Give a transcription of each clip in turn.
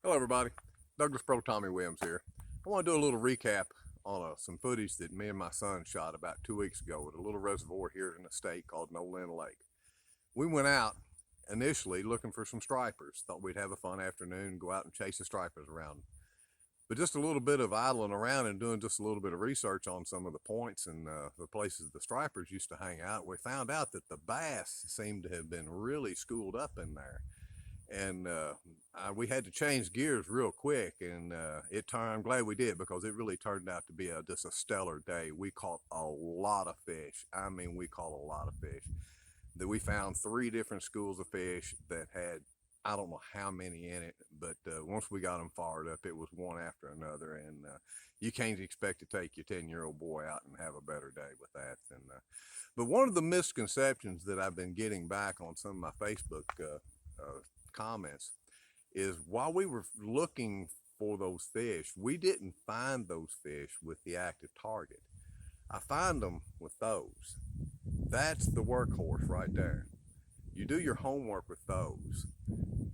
Hello everybody, Douglas Pro Tommy Williams here. I want to do a little recap on some footage that me and my son shot about 2 weeks ago at a little reservoir here in the state called Nolan Lake. We went out initially looking for some stripers, thought we'd have a fun afternoon, go out and chase the stripers around. But just a little bit of idling around and doing just a little bit of research on some of the points and the places the stripers used to hang out, we found out that the bass seemed to have been really schooled up in there. And we had to change gears real quick, and I'm glad we did, because it really turned out to be just a stellar day. We caught a lot of fish. I mean, we caught a lot of fish. That we found 3 different schools of fish that had, I don't know how many in it, but once we got them fired up, it was one after another, and you can't expect to take your 10-year-old boy out and have a better day with that. But one of the misconceptions that I've been getting back on some of my Facebook comments is, while we were looking for those fish, we didn't find those fish with the active target. I find them with those. That's the workhorse right there. You do your homework with those.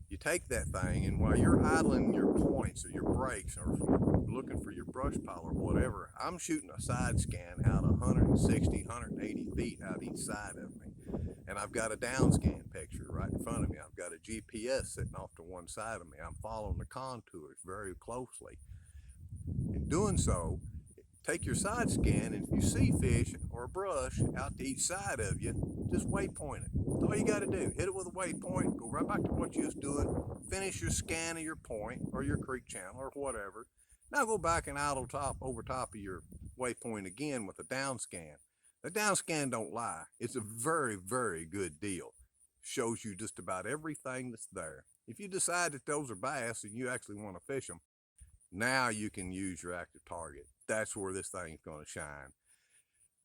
You take that thing, and while you're idling your points or your breaks or looking for your brush pile or whatever, I'm shooting a side scan out 160, 180 feet out each side of me. And I've got a down scan picture right in front of me. I've got a GPS sitting off to one side of me. I'm following the contours very closely. In doing so, take your side scan, and if you see fish or a brush out to each side of you, just waypoint it. That's all you got to do. Hit it with a waypoint, go right back to what you was doing, finish your scan of your point or your creek channel or whatever. Now go back and idle over top of your waypoint again with a down scan. The down scan don't lie. It's a very, very good deal. Shows you just about everything that's there. If you decide that those are bass and you actually want to fish them, now you can use your active target. That's where this thing's going to shine.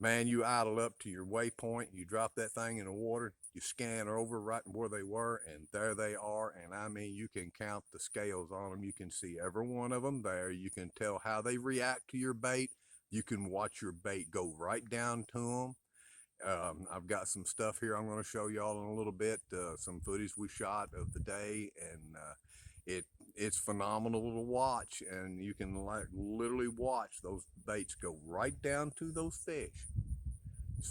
Man, you idle up to your waypoint, you drop that thing in the water, you scan over right where they were, and there they are. And I mean, you can count the scales on them. You can see every one of them there. You can tell how they react to your bait. You can watch your bait go right down to them. I've got some stuff here I'm going to show y'all in a little bit, some footage we shot of the day, and it's phenomenal to watch. And you can literally watch those baits go right down to those fish.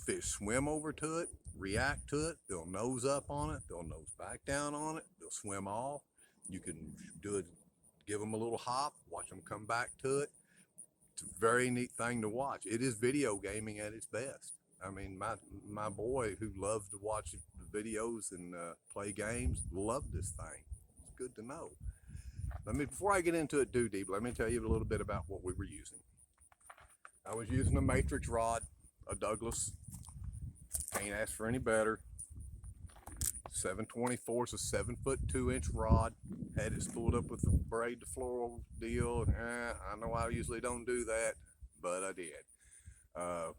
Fish swim over to it, react to it, they'll nose up on it, they'll nose back down on it, they'll swim off. You can do it, give them a little hop, watch them come back to it. It's a very neat thing to watch. It is video gaming at its best. I mean, my boy, who loves to watch the videos and play games, loved this thing. It's good to know. Before I get into it too deep, let me tell you a little bit about what we were using. I was using a matrix rod, a Douglas. Can't ask for any better. 7/24 is a 7'2" rod. Had it spooled up with the braid to floral deal. I know I usually don't do that, but I did.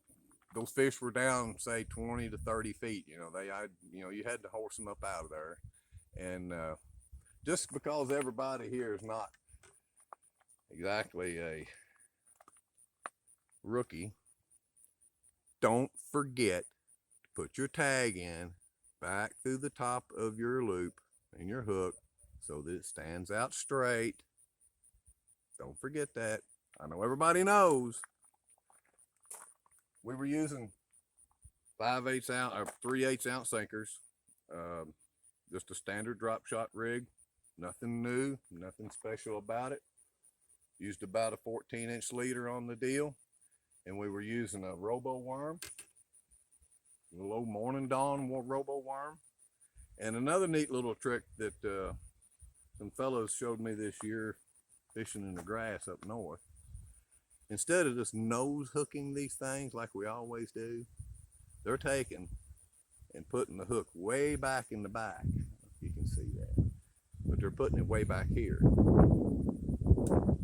Those fish were down, say 20 to 30 feet. You had to horse them up out of there. And just because everybody here is not exactly a rookie, don't forget to put your tag in back through the top of your loop and your hook so that it stands out straight. Don't forget that. I know everybody knows. We were using 5/8 ounce or 3/8 ounce sinkers. Just a standard drop shot rig. Nothing new, nothing special about it. Used about a 14-inch leader on the deal. And we were using a robo worm, a little morning dawn robo worm. And another neat little trick that some fellows showed me this year fishing in the grass up north. Instead of just nose hooking these things like we always do, they're taking and putting the hook way back in the back. You can see that. But they're putting it way back here.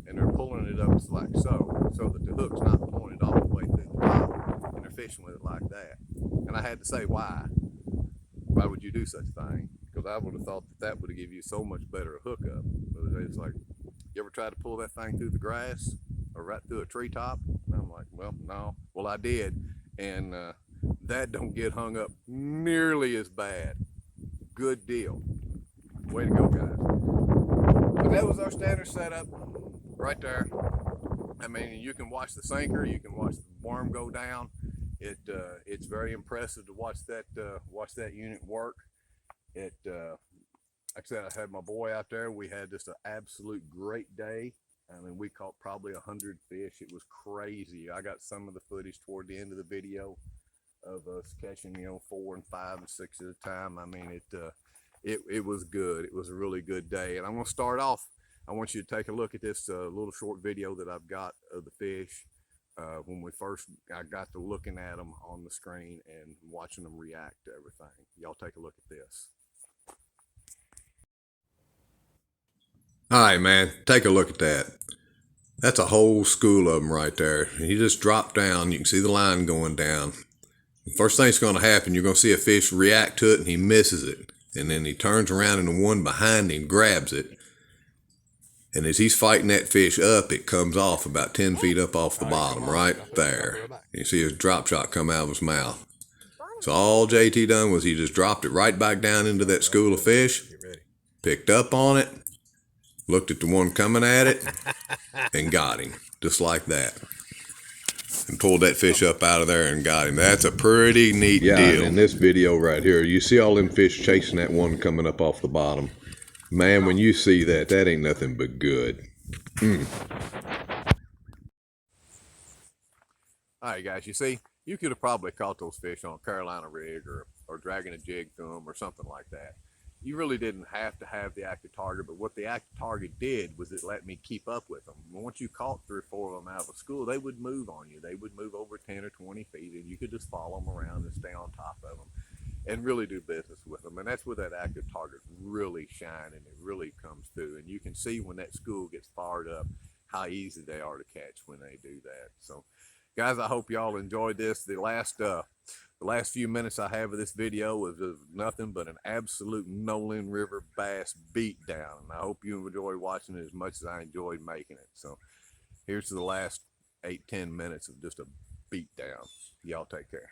And they're pulling it up like so that the hook's not pointed all the way through the top, and they're fishing with it like that. And I had to say, why would you do such a thing? Because I would have thought that would have given you so much better a hookup. But it's like, you ever try to pull that thing through the grass or right through a treetop? And I'm like, well, no. Well, I did, and that don't get hung up nearly as bad. Good deal. Way to go, guys. But that was our standard setup right there. I mean, you can watch the sinker, you can watch the worm go down. It's very impressive to watch that unit work. Like I said, I had my boy out there. We had just an absolute great day. I mean, we caught probably 100 fish. It was crazy. I got some of the footage toward the end of the video of us catching, 4 and 5 and 6 at a time. I mean, it was good. It was a really good day. And I'm going to start off. I want you to take a look at this little short video that I've got of the fish when I got to looking at them on the screen and watching them react to everything. Y'all take a look at this. All right, man, take a look at that. That's a whole school of them right there. He just dropped down. You can see the line going down. The first thing that's going to happen, you're going to see a fish react to it and he misses it. And then he turns around and the one behind him grabs it. And as he's fighting that fish up, it comes off about 10 feet up off the bottom, right there. You see his drop shot come out of his mouth. So all JT done was he just dropped it right back down into that school of fish, picked up on it, looked at the one coming at it, and got him, just like that. And pulled that fish up out of there and got him. That's a pretty neat deal. And in this video right here, you see all them fish chasing that one coming up off the bottom. Man, when you see that, that ain't nothing but good. All right, guys, you see, you could have probably caught those fish on a Carolina rig or dragging a jig through them or something like that. You really didn't have to have the active target, but what the active target did was it let me keep up with them. Once you caught 3 or 4 of them out of a school, they would move on you. They would move over 10 or 20 feet, and you could just follow them around and stay on top of them and really do business with them. And that's where that active target really shines, and it really comes through. And you can see when that school gets fired up how easy they are to catch when they do that. So guys, I hope y'all enjoyed this. The last few minutes I have of this video was nothing but an absolute Nolan River bass beatdown. And I hope you enjoy watching it as much as I enjoyed making it. So here's to the last 8-10 minutes of just a beatdown. Y'all take care.